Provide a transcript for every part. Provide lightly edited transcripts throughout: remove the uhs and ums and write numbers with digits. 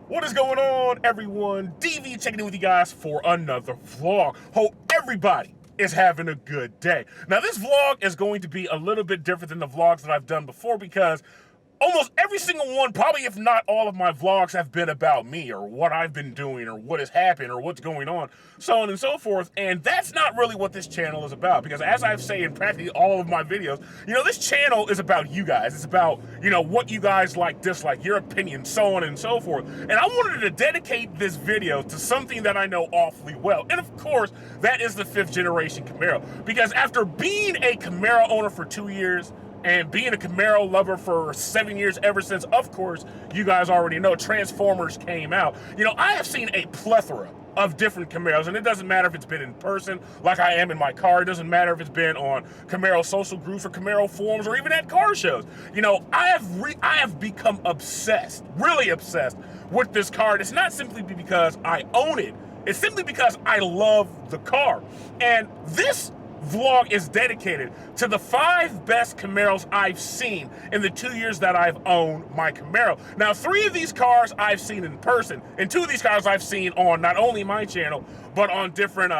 What is going on, everyone? DV checking in with you guys for another vlog. Hope everybody is having a good day. Now, this vlog is going to be a little bit different than the vlogs that I've done before because almost every single one, probably if not all of my vlogs, have been about me or what I've been doing or what has happened or what's going on, so on and so forth. And that's not really what this channel is about, because as I've said in practically all of my videos, this channel is about you guys. It's about, what you guys like, dislike, your opinion, so on and so forth. And I wanted to dedicate this video to something that I know awfully well. And of course, that is the 5th generation Camaro. Because after being a Camaro owner for 2 years, and being a Camaro lover for 7 years, ever since, of course, you guys already know, Transformers came out. I have seen a plethora of different Camaros, and it doesn't matter if it's been in person, like I am in my car. It doesn't matter if it's been on Camaro social groups or Camaro forums or even at car shows. I have become obsessed, really obsessed with this car. It's not simply because I own it. It's simply because I love the car. And this vlog is dedicated to the 5 best Camaros I've seen in the 2 years that I've owned my Camaro. Now, 3 of these cars I've seen in person, and 2 of these cars I've seen on not only my channel, but on different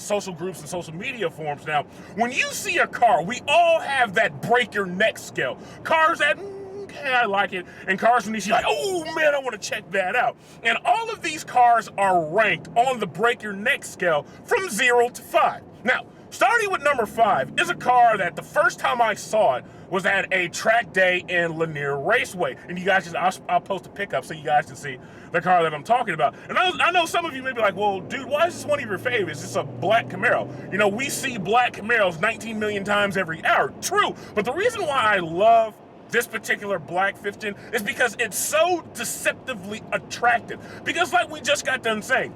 social groups and social media forums. Now, when you see a car, we all have that break your neck scale. Cars that, okay, I like it, and cars when you see like, oh man, I want to check that out. And all of these cars are ranked on the break your neck scale from 0 to 5. Now, starting with number 5 is a car that the first time I saw it was at a track day in Lanier Raceway. And you guys I'll post a pickup so you guys can see the car that I'm talking about. And I know some of you may be like, well, dude, why is this one of your favorites? It's a black Camaro. We see black Camaros 19 million times every hour. True, but the reason why I love this particular black 5th gen is because it's so deceptively attractive. Because like we just got done saying,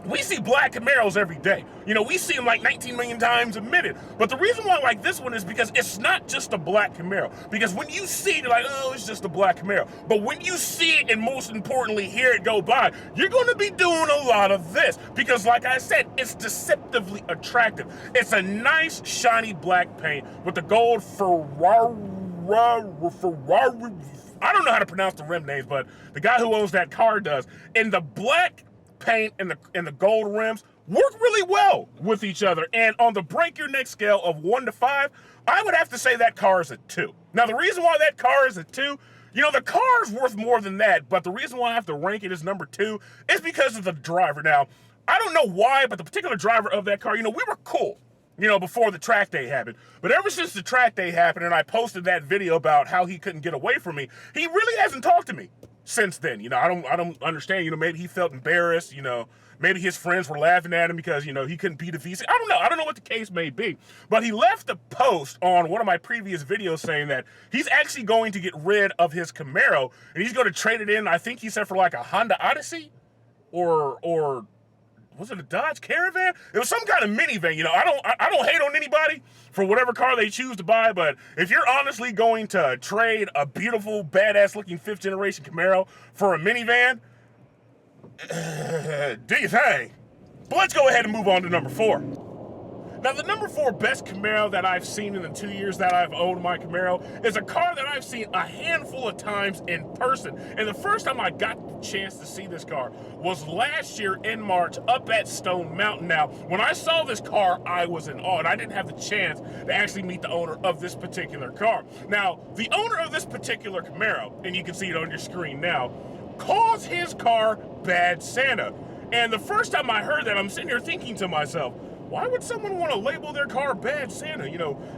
we see black Camaros every day. We see them like 19 million times a minute. But the reason why I like this one is because it's not just a black Camaro. Because when you see it, you're like, oh, it's just a black Camaro. But when you see it, and most importantly, hear it go by, you're going to be doing a lot of this. Because like I said, it's deceptively attractive. It's a nice, shiny black paint with the gold Ferrari. I don't know how to pronounce the rim names, but the guy who owns that car does. And the black paint and the gold rims work really well with each other. And on the break your neck scale of 1 to 5, I would have to say that car is a 2. Now, the reason why that car is a 2, the car is worth more than that, but the reason why I have to rank it as number 2 is because of the driver. Now, I don't know why, but the particular driver of that car, we were cool, before the track day happened. But ever since the track day happened and I posted that video about how he couldn't get away from me, he really hasn't talked to me since then. I don't understand. Maybe he felt embarrassed. Maybe his friends were laughing at him because, he couldn't beat a VC. I don't know. I don't know what the case may be. But he left a post on one of my previous videos saying that he's actually going to get rid of his Camaro and he's going to trade it in, I think he said, for like a Honda Odyssey or was it a Dodge Caravan? It was some kind of minivan. I don't hate on anybody for whatever car they choose to buy, but if you're honestly going to trade a beautiful, badass looking 5th generation Camaro for a minivan, do your thing. But let's go ahead and move on to number 4. Now, the number 4 best Camaro that I've seen in the 2 years that I've owned my Camaro is a car that I've seen a handful of times in person. And the first time I got the chance to see this car was last year in March up at Stone Mountain. Now, when I saw this car, I was in awe, and I didn't have the chance to actually meet the owner of this particular car. Now, the owner of this particular Camaro, and you can see it on your screen now, calls his car Bad Santa. And the first time I heard that, I'm sitting here thinking to myself, why would someone want to label their car Bad Santa?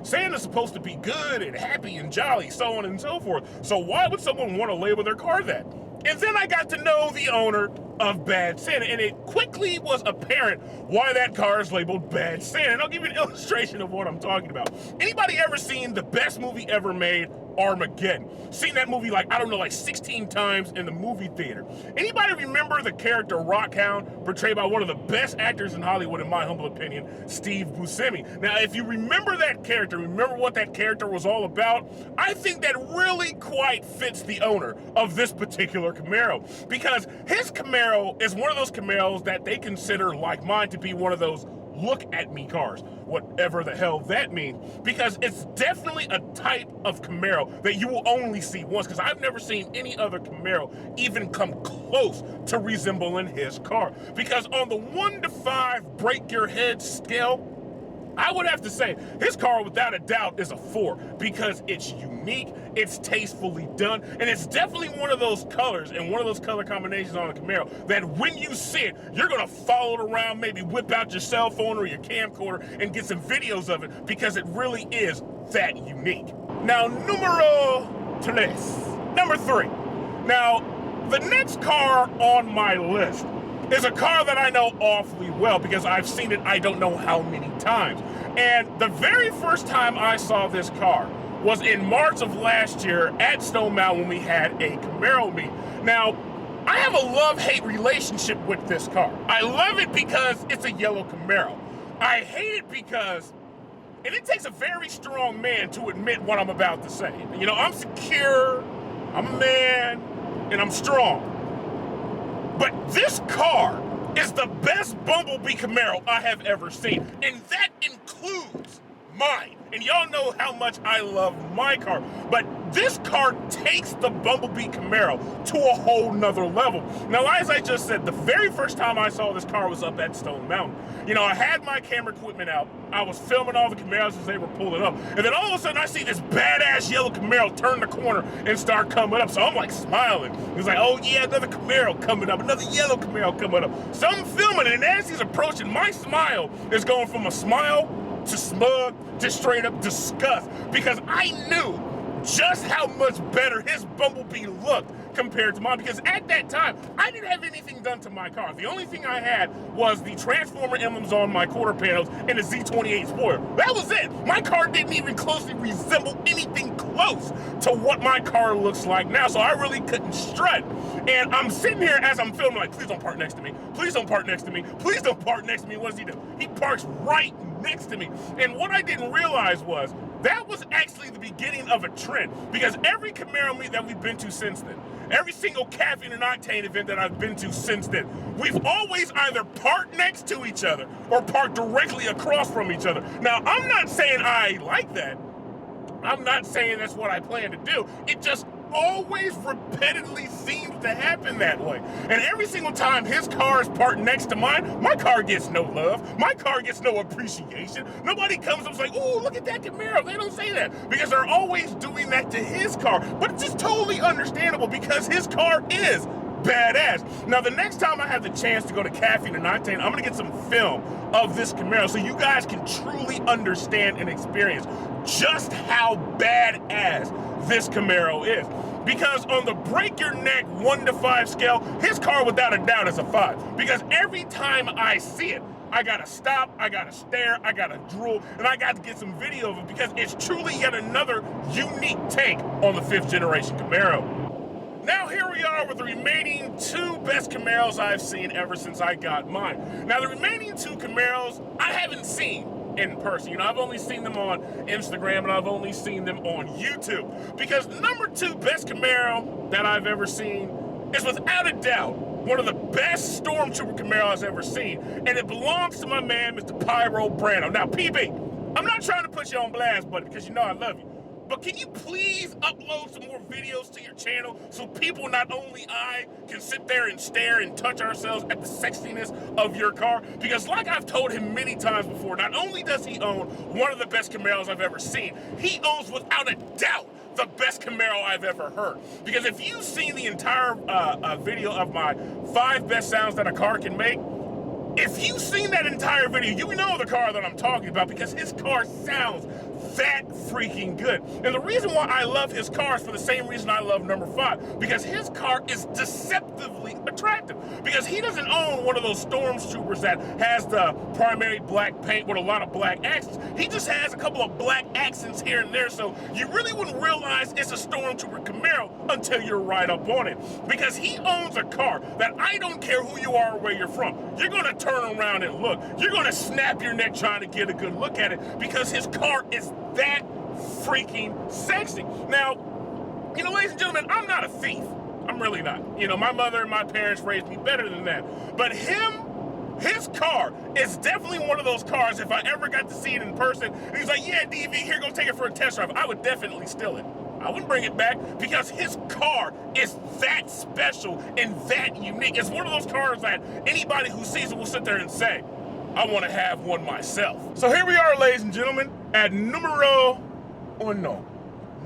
Santa's supposed to be good and happy and jolly, so on and so forth. So why would someone want to label their car that? And then I got to know the owner of Bad Santa, and it quickly was apparent why that car is labeled Bad Santa. And I'll give you an illustration of what I'm talking about. Anybody ever seen the best movie ever made, Armageddon? Seen that movie like 16 times in the movie theater. Anybody remember the character Rockhound, portrayed by one of the best actors in Hollywood, in my humble opinion, Steve Buscemi? Now, if you remember that character, remember what that character was all about, I think that really quite fits the owner of this particular Camaro, because his Camaro is one of those Camaros that they consider, like mine, to be one of those look at me cars, whatever the hell that means, because it's definitely a type of Camaro that you will only see once, because I've never seen any other Camaro even come close to resembling his car. Because on the 1 to 5 break your head scale, I would have to say his car without a doubt is a 4, because it's unique, it's tastefully done, and it's definitely one of those colors and one of those color combinations on a Camaro that when you see it, you're gonna follow it around, maybe whip out your cell phone or your camcorder and get some videos of it, because it really is that unique. Now, number 3. Now, the next car on my list is a car that I know awfully well because I've seen it I don't know how many times. And the very first time I saw this car was in March of last year at Stone Mountain when we had a Camaro meet. Now, I have a love-hate relationship with this car. I love it because it's a yellow Camaro. I hate it because, and it takes a very strong man to admit what I'm about to say. You know, I'm secure, I'm a man, and I'm strong. But this car is the best Bumblebee Camaro I have ever seen, and that includes mine. And y'all know how much I love my car, but this car takes the Bumblebee Camaro to a whole nother level. Now, as I just said, the very first time I saw this car was up at Stone Mountain. You know, I had my camera equipment out, I was filming all the Camaros as they were pulling up, and then all of a sudden I see this badass yellow Camaro turn the corner and start coming up, so I'm like smiling. It's like, oh yeah, another Camaro coming up, another yellow Camaro coming up. So I'm filming it, and as he's approaching, my smile is going from a smile to smug to straight up disgust, because I knew just how much better his Bumblebee looked compared to mine, because at that time, I didn't have anything done to my car. The only thing I had was the Transformer emblems on my quarter panels and the Z28 spoiler. That was it. My car didn't even closely resemble anything close to what my car looks like now, so I really couldn't strut. And I'm sitting here as I'm filming like, please don't park next to me. Please don't park next to me. Please don't park next to me. What does he do? He parks right next to me. And what I didn't realize was that was actually the beginning of a trend, because every Camaro meet that we've been to since then, every single Caffeine and Octane event that I've been to since then, we've always either parked next to each other or parked directly across from each other. Now, I'm not saying I like that. I'm not saying that's what I plan to do. It just always repeatedly seems to happen that way. And every single time his car is parked next to mine, my car gets no love. My car gets no appreciation. Nobody comes up and says, oh, look at that Camaro. They don't say that because they're always doing that to his car. But it's just totally understandable because his car is badass. Now, the next time I have the chance to go to Caffeine and Octane, I'm gonna get some film of this Camaro so you guys can truly understand and experience just how badass this Camaro is. Because on the break your neck 1 to 5 scale, his car without a doubt is a 5. Because every time I see it, I gotta stop, I gotta stare, I gotta drool, and I got to get some video of it because it's truly yet another unique take on the 5th generation Camaro. Now here we are with the remaining 2 best Camaros I've seen ever since I got mine. Now the remaining 2 Camaros I haven't seen in person. You know, I've only seen them on Instagram and I've only seen them on YouTube. Because the number 2 best Camaro that I've ever seen is without a doubt one of the best Stormtrooper Camaros I've ever seen. And it belongs to my man, Mr. Pyro Brando. Now PB, I'm not trying to put you on blast, buddy, because you know I love you. But can you please upload some more videos to your channel so people, not only I, can sit there and stare and touch ourselves at the sexiness of your car? Because like I've told him many times before, not only does he own one of the best Camaros I've ever seen, he owns without a doubt the best Camaro I've ever heard. Because if you've seen the entire video of my 5 best sounds that a car can make, if you've seen that entire video, you know the car that I'm talking about because his car sounds that freaking good. And the reason why I love his car is for the same reason I love number 5, because his car is deceptively attractive. Because he doesn't own one of those Stormtroopers that has the primary black paint with a lot of black accents. He just has a couple of black accents here and there, so you really wouldn't realize it's a Stormtrooper Camaro until you're right up on it. Because he owns a car that I don't care who you are or where you're from, you're gonna turn around and look. You're gonna snap your neck trying to get a good look at it because his car is that freaking sexy. Now, you know, ladies and gentlemen, I'm not a thief. I'm really not. You know, my mother and my parents raised me better than that. But him his car is definitely one of those cars, if I ever got to see it in person, and he's like, yeah, DV, here, go take it for a test drive, I would definitely steal it. I wouldn't bring it back because his car is that special and that unique. It's one of those cars that anybody who sees it will sit there and say, I want to have one myself. So here we are, ladies and gentlemen, at numero uno.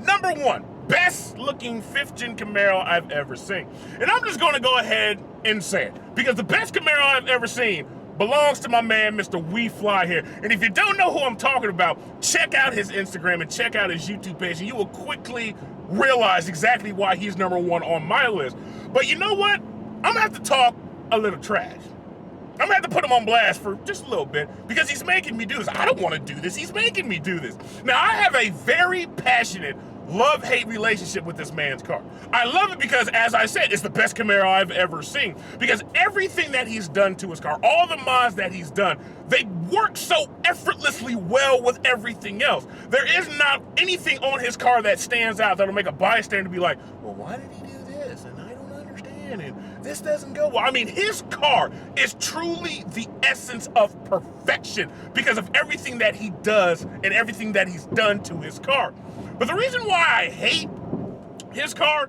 Number one, best looking 5th gen Camaro I've ever seen. And I'm just gonna go ahead and say it, because the best Camaro I've ever seen belongs to my man, Mr. We Fly here. And if you don't know who I'm talking about, check out his Instagram and check out his YouTube page, and you will quickly realize exactly why he's number one on my list. But you know what? I'm gonna have to talk a little trash. I'm gonna have to put him on blast for just a little bit, because he's making me do this. I don't want to do this. He's making me do this. Now, I have a very passionate love-hate relationship with this man's car. I love it because, as I said, it's the best Camaro I've ever seen, because everything that he's done to his car, all the mods that he's done, they work so effortlessly well with everything else. There is not anything on his car that stands out that'll make a bystander be like, well, why did he do this? And I don't understand, and this doesn't go well. I mean, his car is truly the essence of perfection because of everything that he does and everything that he's done to his car. But the reason why I hate his car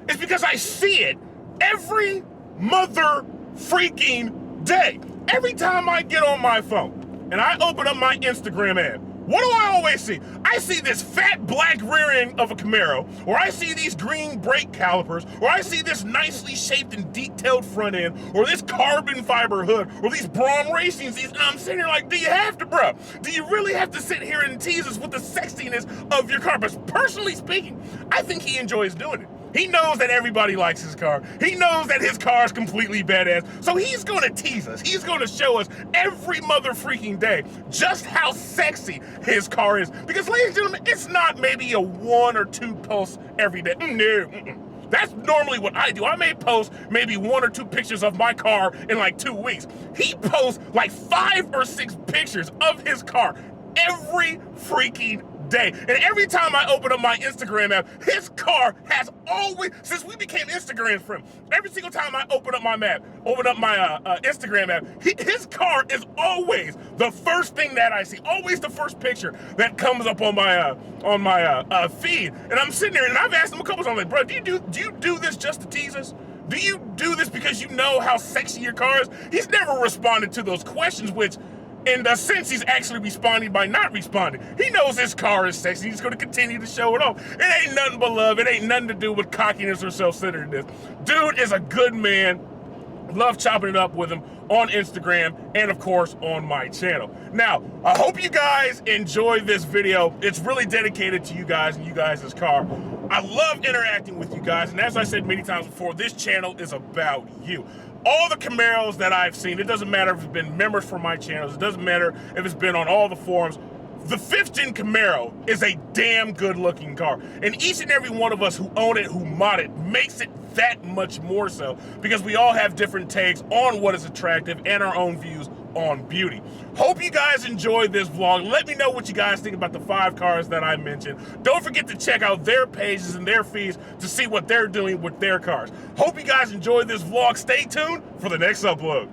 is because I see it every mother freaking day. Every time I get on my phone and I open up my Instagram app, what do I always see? I see this fat black rear end of a Camaro, or I see these green brake calipers, or I see this nicely shaped and detailed front end, or this carbon fiber hood, or these Brom Racing seats, and I'm sitting here like, do you have to, bro? Do you really have to sit here and tease us with the sexiness of your car? But personally speaking, I think he enjoys doing it. He knows that everybody likes his car. He knows that his car is completely badass. So he's gonna tease us. He's gonna show us every mother freaking day just how sexy his car is. Because, ladies and gentlemen, it's not maybe a 1 or 2 posts every day. No. That's normally what I do. I may post maybe 1 or 2 pictures of my car in like 2 weeks. He posts like 5 or 6 pictures of his car every freaking day. And every time I open up my Instagram app, his car has always, since we became Instagram friends, every single time I open up my Instagram app, his car is always the first thing that I see, always the first picture that comes up on my feed. And I'm sitting there, and I've asked him a couple times, I'm like, bro, do you do this just to tease us? Do you do this because you know how sexy your car is? He's never responded to those questions, which, in the sense, he's actually responding by not responding. He knows his car is sexy. He's going to continue to show it off. It ain't nothing but love. It ain't nothing to do with cockiness or self-centeredness. Dude is a good man. Love chopping it up with him on Instagram and, of course, on my channel. Now, I hope you guys enjoyed this video. It's really dedicated to you guys and you guys' car. I love interacting with you guys, and as I said many times before, this channel is about you. All the Camaros that I've seen, it doesn't matter if it's been members for my channels, it doesn't matter if it's been on all the forums, the 5th gen Camaro is a damn good looking car. And each and every one of us who own it, who mod it, makes it that much more so, because we all have different takes on what is attractive and our own views on beauty. Hope you guys enjoyed this vlog. Let me know what you guys think about the 5 cars that I mentioned. Don't forget to check out their pages and their feeds to see what they're doing with their cars. Hope you guys enjoyed this vlog. Stay tuned for the next upload.